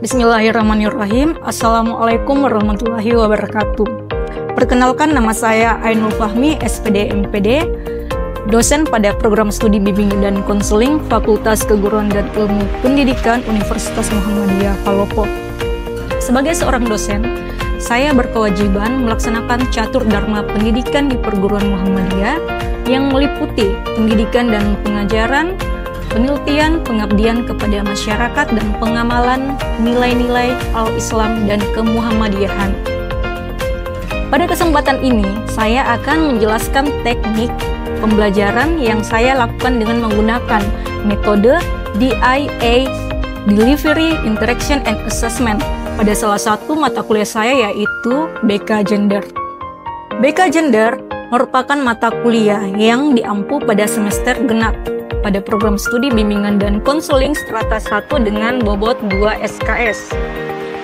Bismillahirrahmanirrahim. Assalamualaikum warahmatullahi wabarakatuh. Perkenalkan, nama saya Ainul Fahmi, SPD MPD, dosen pada program studi bimbingan dan konseling Fakultas Keguruan dan Ilmu Pendidikan Universitas Muhammadiyah Palopo. Sebagai seorang dosen, saya berkewajiban melaksanakan catur dharma pendidikan di perguruan Muhammadiyah yang meliputi pendidikan dan pengajaran, penelitian, pengabdian kepada masyarakat, dan pengamalan nilai-nilai al-Islam dan kemuhammadiyahan. Pada kesempatan ini, saya akan menjelaskan teknik pembelajaran yang saya lakukan dengan menggunakan metode DIA, Delivery, Interaction, and Assessment, pada salah satu mata kuliah saya, yaitu BK Gender. BK Gender merupakan mata kuliah yang diampu pada semester genap pada program studi bimbingan dan konseling strata 1 dengan bobot 2 SKS.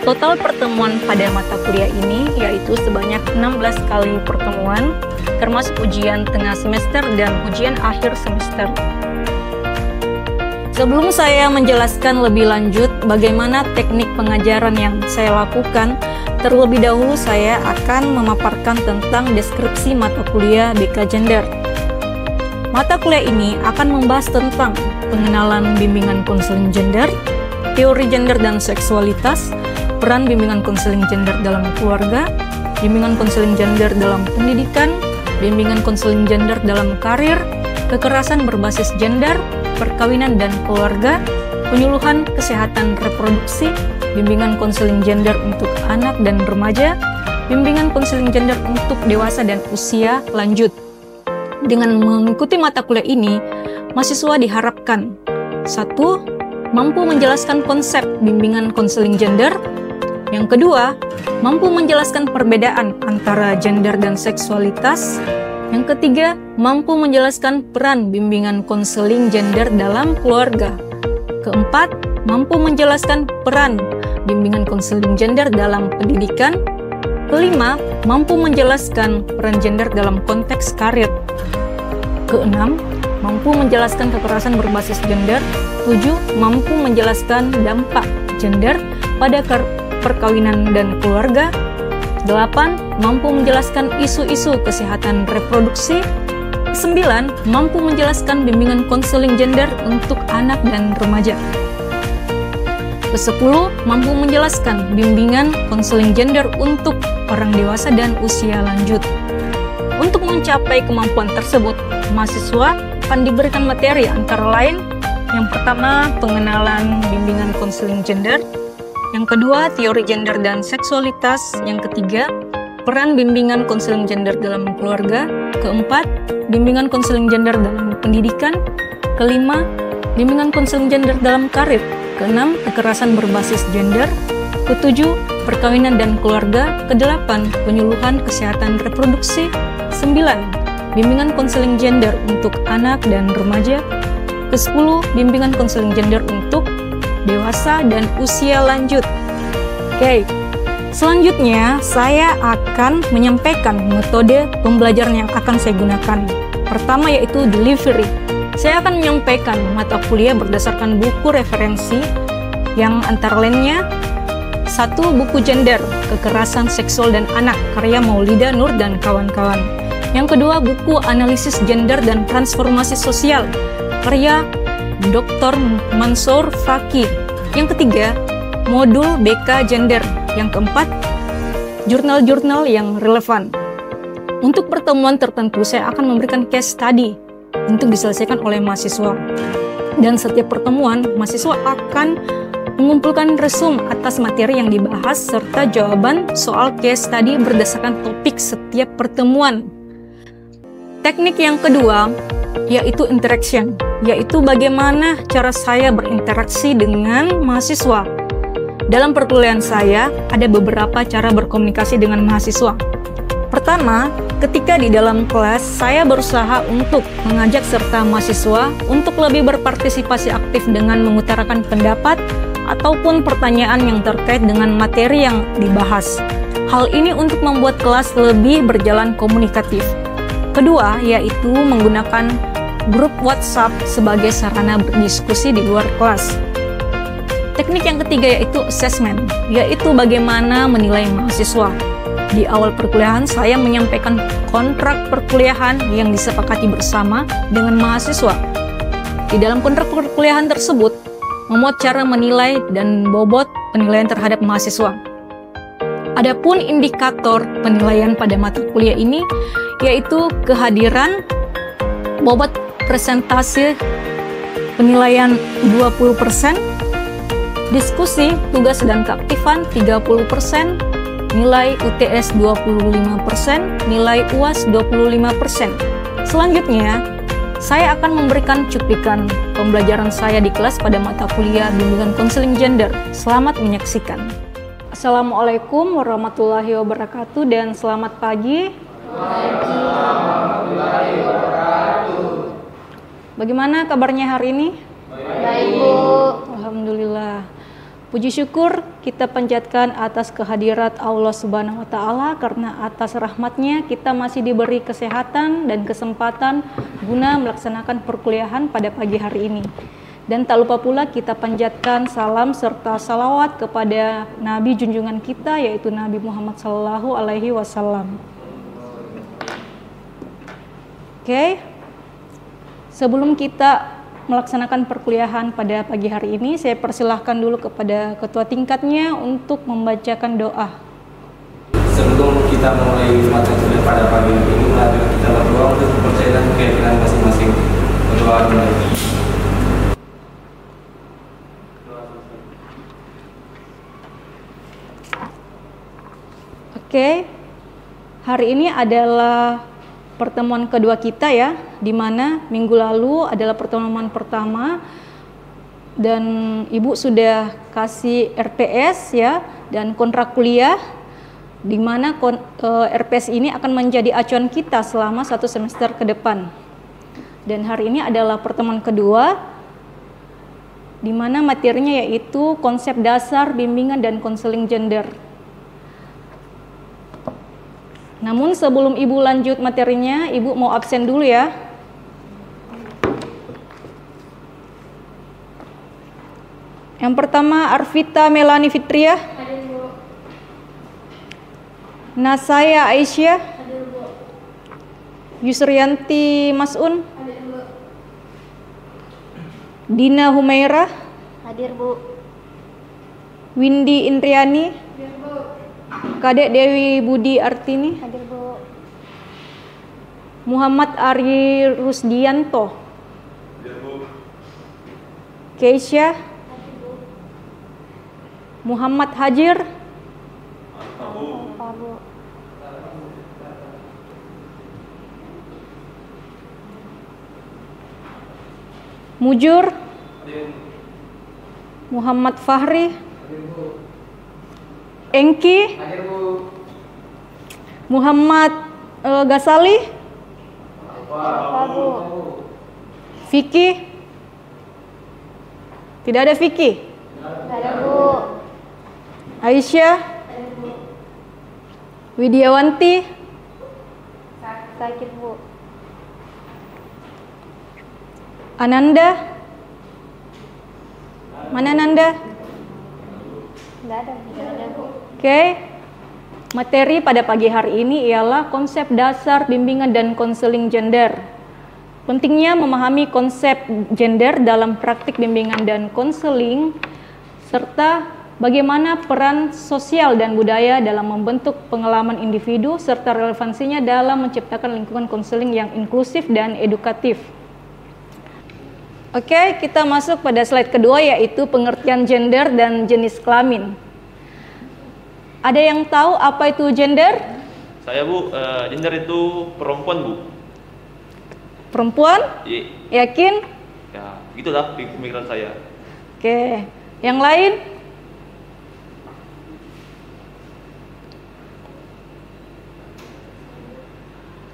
Total pertemuan pada mata kuliah ini yaitu sebanyak 16 kali pertemuan, termasuk ujian tengah semester dan ujian akhir semester. Sebelum saya menjelaskan lebih lanjut bagaimana teknik pengajaran yang saya lakukan, terlebih dahulu saya akan memaparkan tentang deskripsi mata kuliah BK Gender. Mata kuliah ini akan membahas tentang pengenalan bimbingan konseling gender, teori gender dan seksualitas, peran bimbingan konseling gender dalam keluarga, bimbingan konseling gender dalam pendidikan, bimbingan konseling gender dalam karir, kekerasan berbasis gender, perkawinan dan keluarga, penyuluhan kesehatan reproduksi, bimbingan konseling gender untuk anak dan remaja, bimbingan konseling gender untuk dewasa dan usia lanjut. Dengan mengikuti mata kuliah ini, mahasiswa diharapkan 1. Mampu menjelaskan konsep bimbingan konseling gender. Yang kedua, mampu menjelaskan perbedaan antara gender dan seksualitas. Yang ketiga, mampu menjelaskan peran bimbingan konseling gender dalam keluarga. Keempat, mampu menjelaskan peran bimbingan konseling gender dalam pendidikan. Kelima, mampu menjelaskan peran gender dalam konteks karir. Keenam, mampu menjelaskan kekerasan berbasis gender. 7. Mampu menjelaskan dampak gender pada perkawinan dan keluarga. 8. Mampu menjelaskan isu-isu kesehatan reproduksi. 9. Mampu menjelaskan bimbingan konseling gender untuk anak dan remaja. Ke-10. Mampu menjelaskan bimbingan konseling gender untuk orang dewasa dan usia lanjut. Untuk mencapai kemampuan tersebut, mahasiswa akan diberikan materi antara lain: yang pertama, pengenalan bimbingan konseling gender; yang kedua, teori gender dan seksualitas; yang ketiga, peran bimbingan konseling gender dalam keluarga; keempat, bimbingan konseling gender dalam pendidikan; kelima, bimbingan konseling gender dalam karir; keenam, kekerasan berbasis gender; ketujuh, perkawinan dan keluarga; kedelapan, penyuluhan kesehatan reproduksi; 9. Bimbingan konseling gender untuk anak dan remaja. Ke-10. Bimbingan konseling gender untuk dewasa dan usia lanjut. Oke, selanjutnya saya akan menyampaikan metode pembelajaran yang akan saya gunakan. Pertama yaitu delivery. Saya akan menyampaikan mata kuliah berdasarkan buku referensi yang antara lainnya: 1. Buku Gender, Kekerasan Seksual dan Anak, karya Maulida Nur dan kawan-kawan. Yang kedua, buku Analisis Gender dan Transformasi Sosial, karya Dr. Mansur Faki. Yang ketiga, modul BK Gender. Yang keempat, jurnal-jurnal yang relevan. Untuk pertemuan tertentu, saya akan memberikan case study untuk diselesaikan oleh mahasiswa. Dan setiap pertemuan, mahasiswa akan mengumpulkan resum atas materi yang dibahas serta jawaban soal case study berdasarkan topik setiap pertemuan. Teknik yang kedua yaitu interaction, yaitu bagaimana cara saya berinteraksi dengan mahasiswa. Dalam perkuliahan saya, ada beberapa cara berkomunikasi dengan mahasiswa. Pertama, ketika di dalam kelas, saya berusaha untuk mengajak serta mahasiswa untuk lebih berpartisipasi aktif dengan mengutarakan pendapat ataupun pertanyaan yang terkait dengan materi yang dibahas. Hal ini untuk membuat kelas lebih berjalan komunikatif. Kedua, yaitu menggunakan grup WhatsApp sebagai sarana berdiskusi di luar kelas. Teknik yang ketiga yaitu assessment, yaitu bagaimana menilai mahasiswa. Di awal perkuliahan saya menyampaikan kontrak perkuliahan yang disepakati bersama dengan mahasiswa. Di dalam kontrak perkuliahan tersebut, memuat cara menilai dan bobot penilaian terhadap mahasiswa. Adapun indikator penilaian pada mata kuliah ini yaitu kehadiran, bobot presentasi penilaian 20%, diskusi, tugas dan keaktifan 30%, nilai UTS 25%, nilai UAS 25%. Selanjutnya, saya akan memberikan cuplikan pembelajaran saya di kelas pada mata kuliah bimbingan konseling gender. Selamat menyaksikan. Assalamualaikum warahmatullahi wabarakatuh dan selamat pagi. Waalaikumsalam warahmatullahi wabarakatuh. Bagaimana kabarnya hari ini? Baik, Bu. Alhamdulillah. Puji syukur kita panjatkan atas kehadirat Allah Subhanahu wa Ta'ala, karena atas rahmatnya kita masih diberi kesehatan dan kesempatan guna melaksanakan perkuliahan pada pagi hari ini. Dan tak lupa pula kita panjatkan salam serta salawat kepada Nabi junjungan kita, yaitu Nabi Muhammad Sallallahu Alaihi Wasallam. Oke, sebelum kita melaksanakan perkuliahan pada pagi hari ini, saya persilahkan dulu kepada ketua tingkatnya untuk membacakan doa. Sebelum kita mulai materi kuliah pada pagi ini, mari kita berdoa untuk kepercayaan dan keyakinan masing-masing. Berdoa mulai. Oke, hari ini adalah pertemuan kedua kita ya, di mana minggu lalu adalah pertemuan pertama dan Ibu sudah kasih RPS ya dan kontrak kuliah, di mana RPS ini akan menjadi acuan kita selama 1 semester ke depan. Dan hari ini adalah pertemuan kedua, di mana materinya yaitu konsep dasar bimbingan dan konseling gender. Namun sebelum Ibu lanjut materinya, Ibu mau absen dulu ya. Yang pertama Arvita Melani Fitriah. Hadir, Bu. Nasaya Aisyah. Hadir, Bu. Yusrianti Mas'un. Hadir, Bu. Dina Humairah. Hadir, Bu. Windy Indriani. Hadir, Bu. Kadek Dewi Budi Artini. Hadir, Bu. Muhammad Ari Rusdianto. Hadir, Bu. Keisha. Hadir, Bu. Muhammad Hajir. Pak, Bu. Mujur. Hadir. Muhammad Fahri. Hadir, Bu. Engki. Hadir, Bu. Muhammad Gasali. Pak, Bu. Vicky. Tidak ada Vicky. Hadir, Bu. Aisyah. Hadir, Bu. Widiawanti. Sakit, Bu. Ananda. Mana Nanda? Enggak ada, Bu. Nggak ada, Bu. Oke. Materi pada pagi hari ini ialah konsep dasar bimbingan dan konseling gender. Pentingnya memahami konsep gender dalam praktik bimbingan dan konseling, serta bagaimana peran sosial dan budaya dalam membentuk pengalaman individu, serta relevansinya dalam menciptakan lingkungan konseling yang inklusif dan edukatif. Oke, kita masuk pada slide kedua, yaitu pengertian gender dan jenis kelamin. Ada yang tahu apa itu gender? Saya, Bu, gender itu perempuan, Bu. Perempuan? Iya. Yakin? Ya, gitulah pemikiran saya. Oke, yang lain?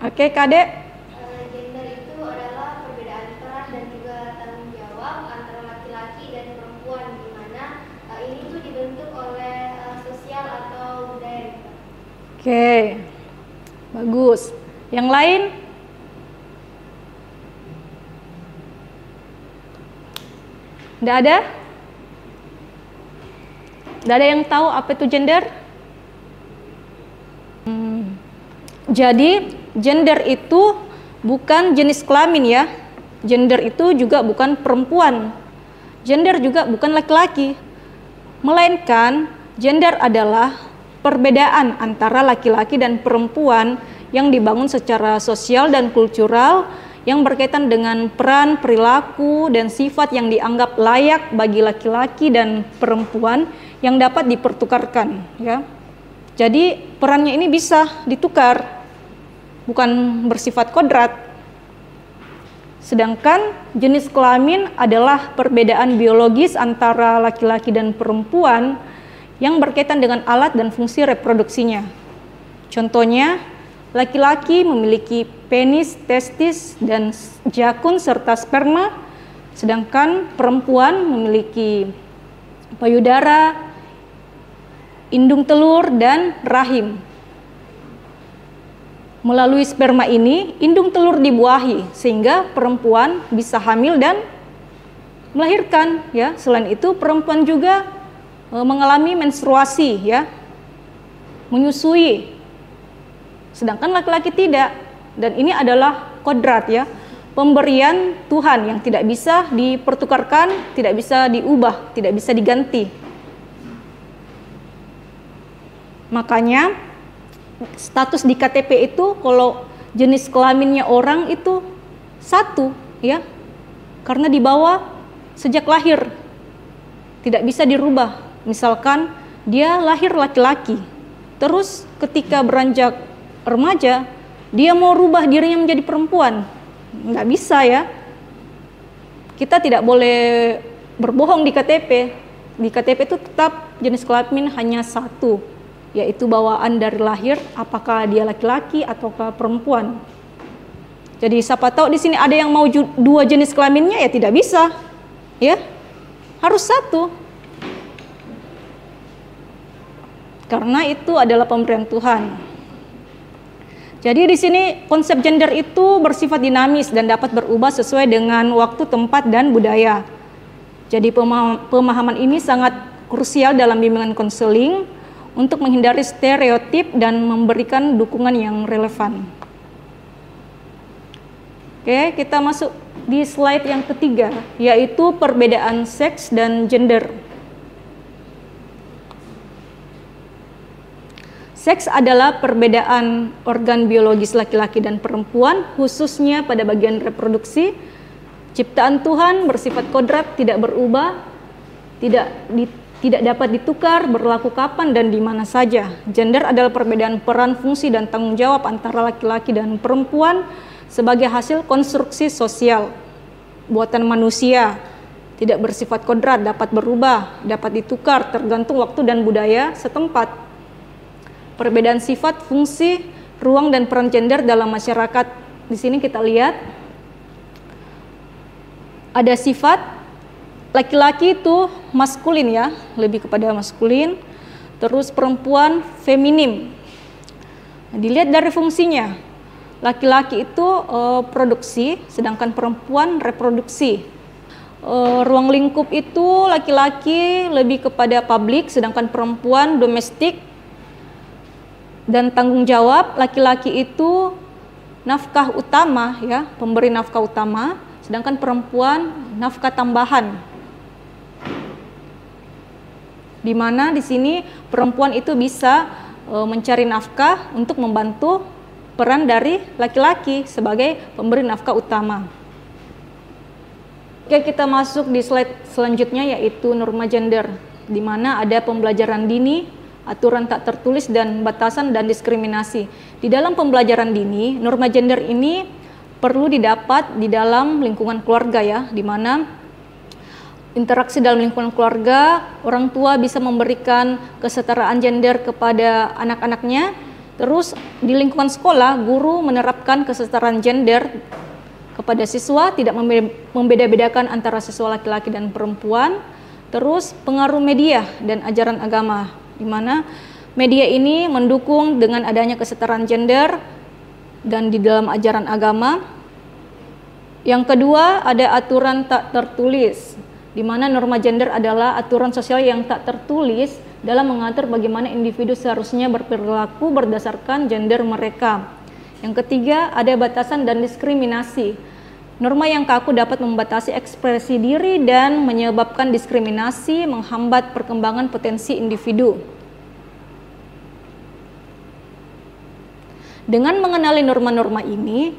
Oke, Kadek. Gender itu adalah perbedaan peran dan juga tanggung jawab antara laki-laki dan perempuan, di mana ini tuh dibentuk oleh sosial atau budaya. Oke, bagus. Yang lain? Tidak ada? Tidak ada yang tahu apa itu gender? Jadi gender itu bukan jenis kelamin ya. Gender itu juga bukan perempuan. Gender juga bukan laki-laki. Melainkan gender adalah perbedaan antara laki-laki dan perempuan yang dibangun secara sosial dan kultural yang berkaitan dengan peran, perilaku, dan sifat yang dianggap layak bagi laki-laki dan perempuan yang dapat dipertukarkan ya. Jadi perannya ini bisa ditukar, bukan bersifat kodrat. Sedangkan jenis kelamin adalah perbedaan biologis antara laki-laki dan perempuan yang berkaitan dengan alat dan fungsi reproduksinya. Contohnya, laki-laki memiliki penis, testis, dan jakun serta sperma, sedangkan perempuan memiliki payudara, indung telur, dan rahim. Melalui sperma ini, indung telur dibuahi sehingga perempuan bisa hamil dan melahirkan ya. Selain itu, perempuan juga mengalami menstruasi ya, menyusui. Sedangkan laki-laki tidak. Dan ini adalah kodrat ya, pemberian Tuhan yang tidak bisa dipertukarkan, tidak bisa diubah, tidak bisa diganti. Makanya status di KTP itu kalau jenis kelaminnya orang itu satu ya, karena dibawa sejak lahir, tidak bisa dirubah. Misalkan dia lahir laki-laki, terus ketika beranjak remaja dia mau rubah dirinya menjadi perempuan, nggak bisa ya. Kita tidak boleh berbohong di KTP. Di KTP itu tetap jenis kelamin hanya satu, yaitu bawaan dari lahir, apakah dia laki-laki ataukah perempuan. Jadi siapa tahu di sini ada yang mau dua jenis kelaminnya, ya tidak bisa, ya harus satu. Karena itu adalah pemberian Tuhan. Jadi di sini konsep gender itu bersifat dinamis dan dapat berubah sesuai dengan waktu, tempat, dan budaya. Jadi pemahaman ini sangat krusial dalam bimbingan konseling untuk menghindari stereotip dan memberikan dukungan yang relevan. Oke, kita masuk di slide yang ketiga, yaitu perbedaan seks dan gender. Seks adalah perbedaan organ biologis laki-laki dan perempuan, khususnya pada bagian reproduksi. Ciptaan Tuhan bersifat kodrat, tidak berubah, tidak dapat ditukar, berlaku kapan dan di mana saja. Gender adalah perbedaan peran, fungsi, dan tanggung jawab antara laki-laki dan perempuan sebagai hasil konstruksi sosial buatan manusia. Tidak bersifat kodrat, dapat berubah, dapat ditukar tergantung waktu dan budaya setempat. Perbedaan sifat, fungsi, ruang, dan peran gender dalam masyarakat. Di sini kita lihat ada sifat laki-laki itu maskulin ya, lebih kepada maskulin. Terus perempuan feminim. Nah, dilihat dari fungsinya. Laki-laki itu produksi, sedangkan perempuan reproduksi. Ruang lingkup itu laki-laki lebih kepada publik, sedangkan perempuan domestik. Dan tanggung jawab laki-laki itu nafkah utama ya, pemberi nafkah utama, sedangkan perempuan nafkah tambahan. Di mana di sini perempuan itu bisa mencari nafkah untuk membantu peran dari laki-laki sebagai pemberi nafkah utama. Oke, kita masuk di slide selanjutnya, yaitu norma gender, di mana ada pembelajaran dini, aturan tak tertulis, dan batasan dan diskriminasi. Di dalam pembelajaran dini, norma gender ini perlu didapat di dalam lingkungan keluarga ya, di mana interaksi dalam lingkungan keluarga, orang tua bisa memberikan kesetaraan gender kepada anak-anaknya. Terus di lingkungan sekolah, guru menerapkan kesetaraan gender kepada siswa, tidak membeda-bedakan antara siswa laki-laki dan perempuan. Terus pengaruh media dan ajaran agama, di mana media ini mendukung dengan adanya kesetaraan gender dan di dalam ajaran agama. Yang kedua, ada aturan tak tertulis. di mana norma gender adalah aturan sosial yang tak tertulis dalam mengatur bagaimana individu seharusnya berperilaku berdasarkan gender mereka. Yang ketiga, ada batasan dan diskriminasi. Norma yang kaku dapat membatasi ekspresi diri dan menyebabkan diskriminasi, menghambat perkembangan potensi individu. Dengan mengenali norma-norma ini,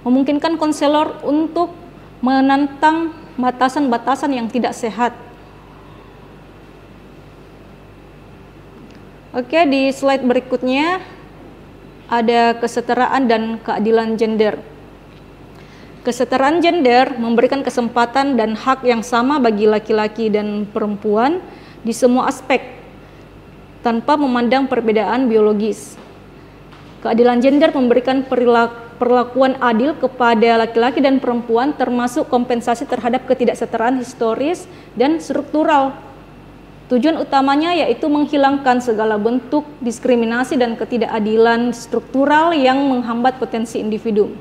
memungkinkan konselor untuk menantang batasan-batasan yang tidak sehat. Oke, di slide berikutnya ada kesetaraan dan keadilan gender. Kesetaraan gender memberikan kesempatan dan hak yang sama bagi laki-laki dan perempuan di semua aspek, tanpa memandang perbedaan biologis. Keadilan gender memberikan perlakuan adil kepada laki-laki dan perempuan, termasuk kompensasi terhadap ketidaksetaraan historis dan struktural. Tujuan utamanya yaitu menghilangkan segala bentuk diskriminasi dan ketidakadilan struktural yang menghambat potensi individu.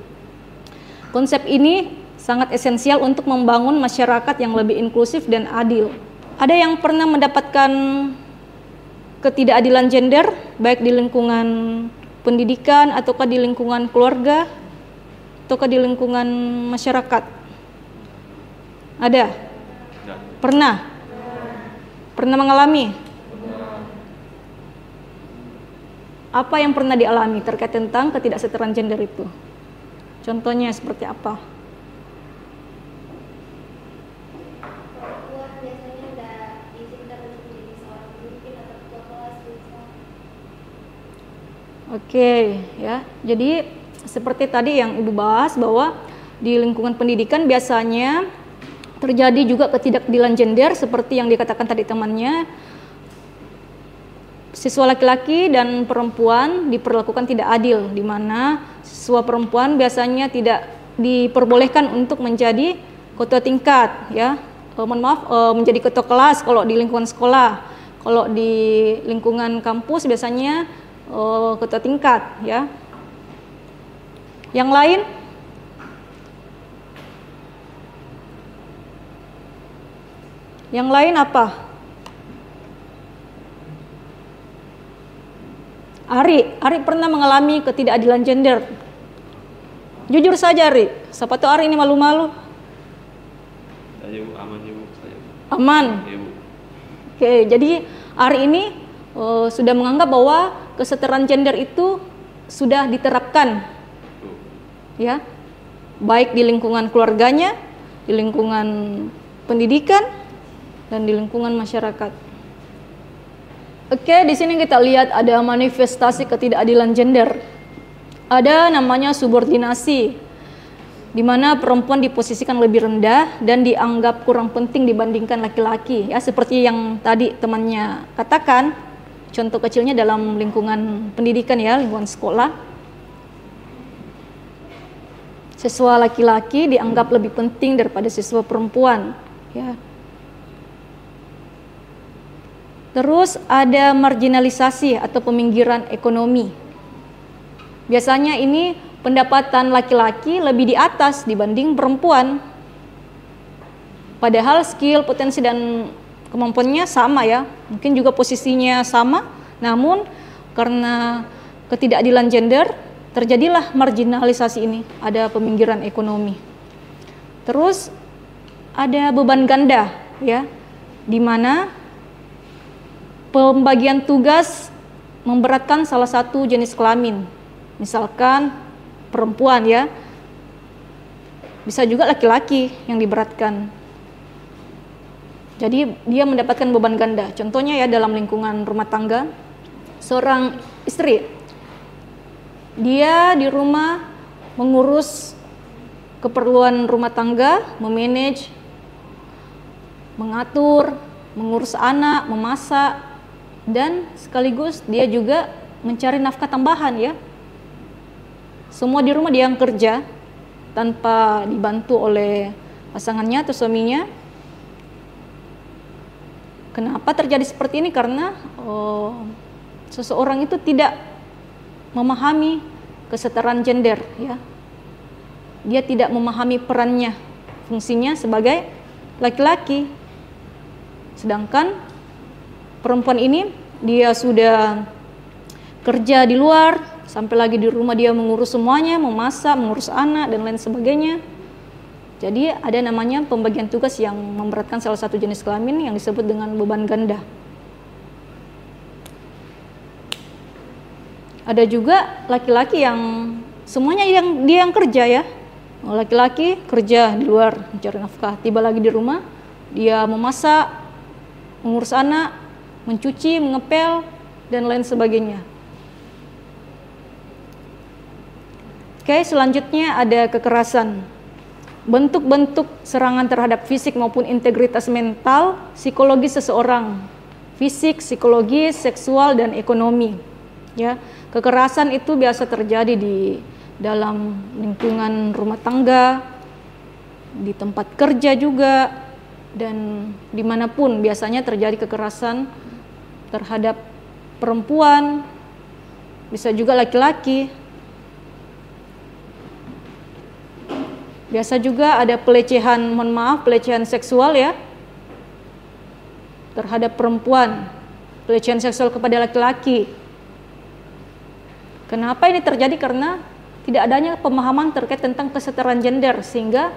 Konsep ini sangat esensial untuk membangun masyarakat yang lebih inklusif dan adil. Ada yang pernah mendapatkan ketidakadilan gender, baik di lingkungan pendidikan, ataukah di lingkungan keluarga, ataukah di lingkungan masyarakat? Ada? Pernah? Pernah mengalami? Apa yang pernah dialami terkait tentang ketidaksetaraan gender itu? Contohnya seperti apa? Perempuan biasanya nggak diizinkan untuk menjadi seorang pemimpin atau ketua kelas misal. Oke, ya. Jadi seperti tadi yang Ibu bahas bahwa di lingkungan pendidikan biasanya terjadi juga ketidakadilan gender seperti yang dikatakan tadi temannya. Siswa laki-laki dan perempuan diperlakukan tidak adil, di mana siswa perempuan biasanya tidak diperbolehkan untuk menjadi ketua tingkat, ya. Menjadi ketua kelas kalau di lingkungan sekolah. Kalau di lingkungan kampus biasanya ketua tingkat, ya. Yang lain? Yang lain apa? Ari pernah mengalami ketidakadilan gender. Jujur saja, Ari. Siapa tahu Ari ini malu-malu. Saya Bu, aman ya Bu. Saya. Aman. Ya Bu. Oke, jadi Ari ini sudah menganggap bahwa kesetaraan gender itu sudah diterapkan, ya, baik di lingkungan keluarganya, di lingkungan pendidikan, dan di lingkungan masyarakat. Oke, di sini kita lihat ada manifestasi ketidakadilan gender. Ada namanya subordinasi, di mana perempuan diposisikan lebih rendah dan dianggap kurang penting dibandingkan laki-laki, ya, seperti yang tadi temannya katakan. Contoh kecilnya dalam lingkungan pendidikan, ya, lingkungan sekolah. Siswa laki-laki dianggap lebih penting daripada siswa perempuan, ya. Terus ada marginalisasi atau peminggiran ekonomi. Biasanya ini pendapatan laki-laki lebih di atas dibanding perempuan. Padahal skill, potensi, dan kemampuannya sama, ya. Mungkin juga posisinya sama, namun karena ketidakadilan gender terjadilah marginalisasi ini, ada peminggiran ekonomi. Terus ada beban ganda, ya, di mana pembagian tugas memberatkan salah satu jenis kelamin, misalkan perempuan, ya, bisa juga laki-laki yang diberatkan. Jadi dia mendapatkan beban ganda. Contohnya, ya, dalam lingkungan rumah tangga, seorang istri, dia di rumah mengurus keperluan rumah tangga, memanage, mengatur, mengurus anak, memasak, dan sekaligus dia juga mencari nafkah tambahan, ya. Semua di rumah dia yang kerja tanpa dibantu oleh pasangannya atau suaminya. Kenapa terjadi seperti ini? Karena seseorang itu tidak memahami kesetaraan gender, ya. Dia tidak memahami perannya, fungsinya sebagai laki-laki. Sedangkan perempuan ini dia sudah kerja di luar, sampai lagi di rumah dia mengurus semuanya, memasak, mengurus anak dan lain sebagainya. Jadi ada namanya pembagian tugas yang memberatkan salah satu jenis kelamin yang disebut dengan beban ganda. Ada juga laki-laki yang semuanya dia yang kerja ya. Laki-laki kerja di luar mencari nafkah, tiba lagi di rumah dia memasak, mengurus anak, mencuci, mengepel dan lain sebagainya. Oke, selanjutnya ada kekerasan. Bentuk-bentuk serangan terhadap fisik maupun integritas mental, psikologis seseorang, fisik, psikologis, seksual dan ekonomi. Ya, kekerasan itu biasa terjadi di dalam lingkungan rumah tangga, di tempat kerja juga, dan dimanapun biasanya terjadi kekerasan terhadap perempuan, bisa juga laki-laki. Biasa juga ada pelecehan, pelecehan seksual ya, terhadap perempuan, pelecehan seksual kepada laki-laki. Kenapa ini terjadi? Karena tidak adanya pemahaman terkait tentang kesetaraan gender, sehingga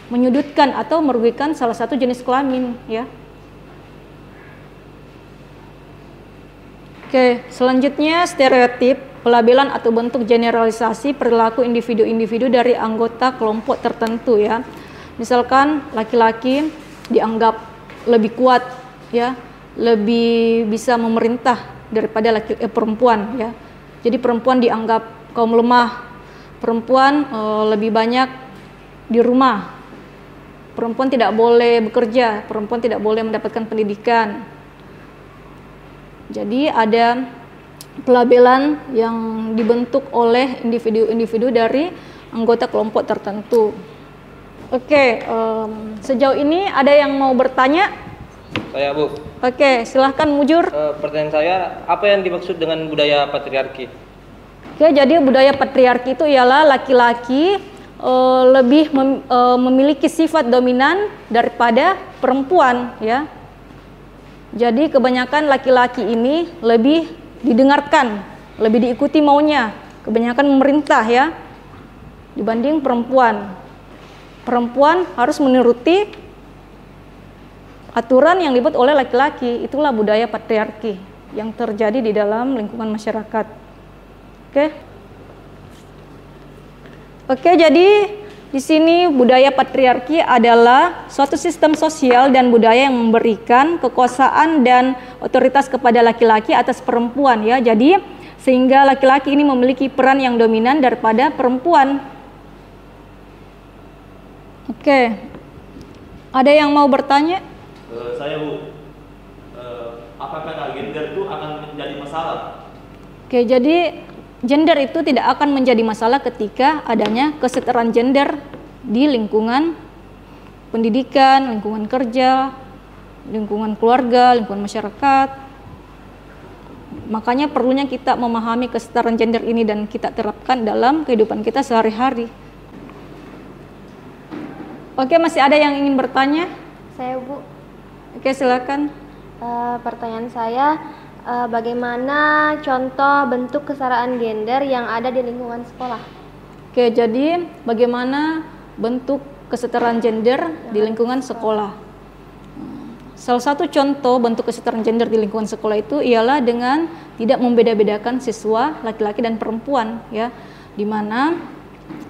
menyudutkan atau merugikan salah satu jenis kelamin ya. Oke, selanjutnya stereotip, pelabelan atau bentuk generalisasi perilaku individu-individu dari anggota kelompok tertentu ya. Misalkan laki-laki dianggap lebih kuat ya, lebih bisa memerintah daripada perempuan ya. Jadi perempuan dianggap kaum lemah, perempuan lebih banyak di rumah, perempuan tidak boleh bekerja, perempuan tidak boleh mendapatkan pendidikan. Jadi ada pelabelan yang dibentuk oleh individu-individu dari anggota kelompok tertentu. Oke, sejauh ini ada yang mau bertanya? Saya, Bu. Oke, silahkan Mujur. Pertanyaan saya, apa yang dimaksud dengan budaya patriarki? Oke, jadi budaya patriarki itu ialah laki-laki lebih memiliki sifat dominan daripada perempuan ya. Jadi kebanyakan laki-laki ini lebih didengarkan, lebih diikuti maunya, kebanyakan memerintah ya, dibanding perempuan. Perempuan harus menuruti aturan yang dibuat oleh laki-laki. Itulah budaya patriarki yang terjadi di dalam lingkungan masyarakat. Oke, jadi di sini budaya patriarki adalah suatu sistem sosial dan budaya yang memberikan kekuasaan dan otoritas kepada laki-laki atas perempuan ya. Jadi sehingga laki-laki ini memiliki peran yang dominan daripada perempuan. Oke. Ada yang mau bertanya? Saya, Bu. Apakah gender itu akan menjadi masalah? Oke, jadi gender itu tidak akan menjadi masalah ketika adanya kesetaraan gender di lingkungan pendidikan, lingkungan kerja, lingkungan keluarga, lingkungan masyarakat. Makanya perlunya kita memahami kesetaraan gender ini dan kita terapkan dalam kehidupan kita sehari-hari. Oke, masih ada yang ingin bertanya? Saya, Bu. Oke, silakan. Pertanyaan saya, bagaimana contoh bentuk kesetaraan gender yang ada di lingkungan sekolah? Oke, jadi bagaimana bentuk kesetaraan gender di lingkungan sekolah? Salah satu contoh bentuk kesetaraan gender di lingkungan sekolah itu ialah dengan tidak membeda-bedakan siswa laki-laki dan perempuan ya, di mana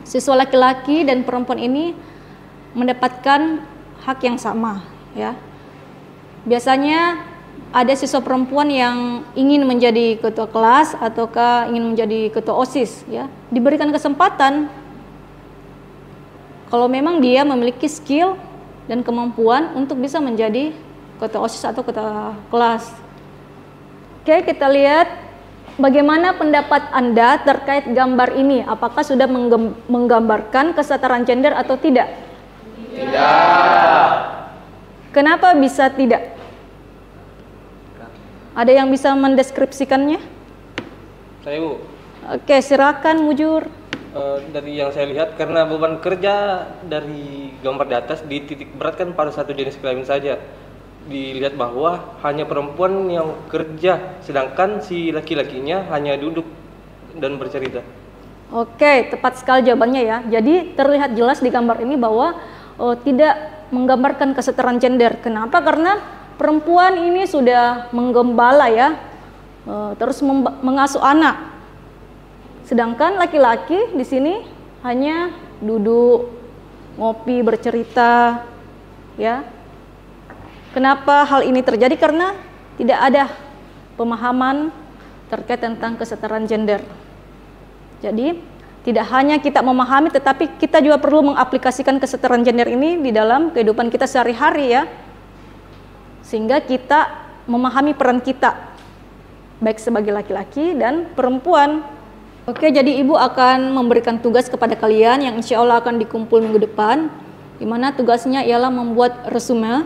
siswa laki-laki dan perempuan ini mendapatkan hak yang sama ya. Biasanya ada siswa perempuan yang ingin menjadi ketua kelas ataukah ingin menjadi ketua OSIS ya, diberikan kesempatan kalau memang dia memiliki skill dan kemampuan untuk bisa menjadi ketua OSIS atau ketua kelas. Oke, kita lihat bagaimana pendapat Anda terkait gambar ini. Apakah sudah menggambarkan kesetaraan gender atau tidak? Tidak. Kenapa bisa tidak? Ada yang bisa mendeskripsikannya? Saya, Bu. Oke, silakan Mujur. Dari yang saya lihat, karena beban kerja dari gambar di atas dititik beratkan pada satu jenis kelamin saja. dilihat bahwa hanya perempuan yang kerja, sedangkan si laki-lakinya hanya duduk dan bercerita. Oke, tepat sekali jawabannya ya. Jadi terlihat jelas di gambar ini bahwa tidak menggambarkan kesetaraan gender. Kenapa? Karena perempuan ini sudah menggembala ya, terus mengasuh anak. Sedangkan laki-laki di sini hanya duduk, ngopi, bercerita, ya. Kenapa hal ini terjadi? Karena tidak ada pemahaman terkait tentang kesetaraan gender. Jadi tidak hanya kita memahami, tetapi kita juga perlu mengaplikasikan kesetaraan gender ini di dalam kehidupan kita sehari-hari ya, sehingga kita memahami peran kita baik sebagai laki-laki dan perempuan. Oke, jadi Ibu akan memberikan tugas kepada kalian yang insya Allah akan dikumpul minggu depan, di mana tugasnya ialah membuat resume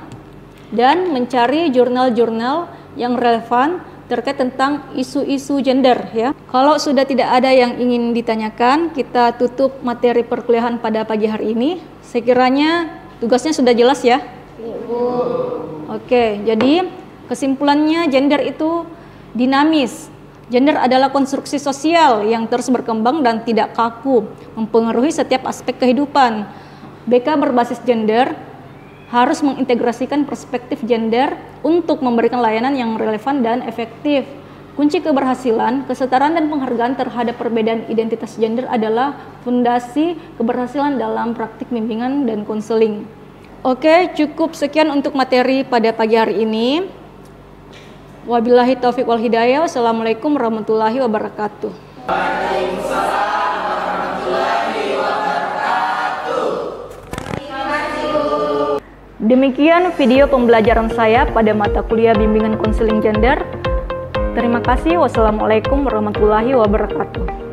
dan mencari jurnal-jurnal yang relevan terkait tentang isu-isu gender ya. Kalau sudah tidak ada yang ingin ditanyakan, kita tutup materi perkuliahan pada pagi hari ini. Sekiranya tugasnya sudah jelas ya? Ibu. Oke, jadi kesimpulannya gender itu dinamis. Gender adalah konstruksi sosial yang terus berkembang dan tidak kaku, mempengaruhi setiap aspek kehidupan. BK berbasis gender harus mengintegrasikan perspektif gender untuk memberikan layanan yang relevan dan efektif. Kunci keberhasilan, kesetaraan dan penghargaan terhadap perbedaan identitas gender adalah fondasi keberhasilan dalam praktik bimbingan dan konseling. Oke, cukup sekian untuk materi pada pagi hari ini. Wabillahi taufiq wal hidayah. Wassalamualaikum warahmatullahi wabarakatuh. Waalaikumsalam warahmatullahi wabarakatuh. Demikian video pembelajaran saya pada mata kuliah bimbingan konseling gender. Terima kasih. Wassalamualaikum warahmatullahi wabarakatuh.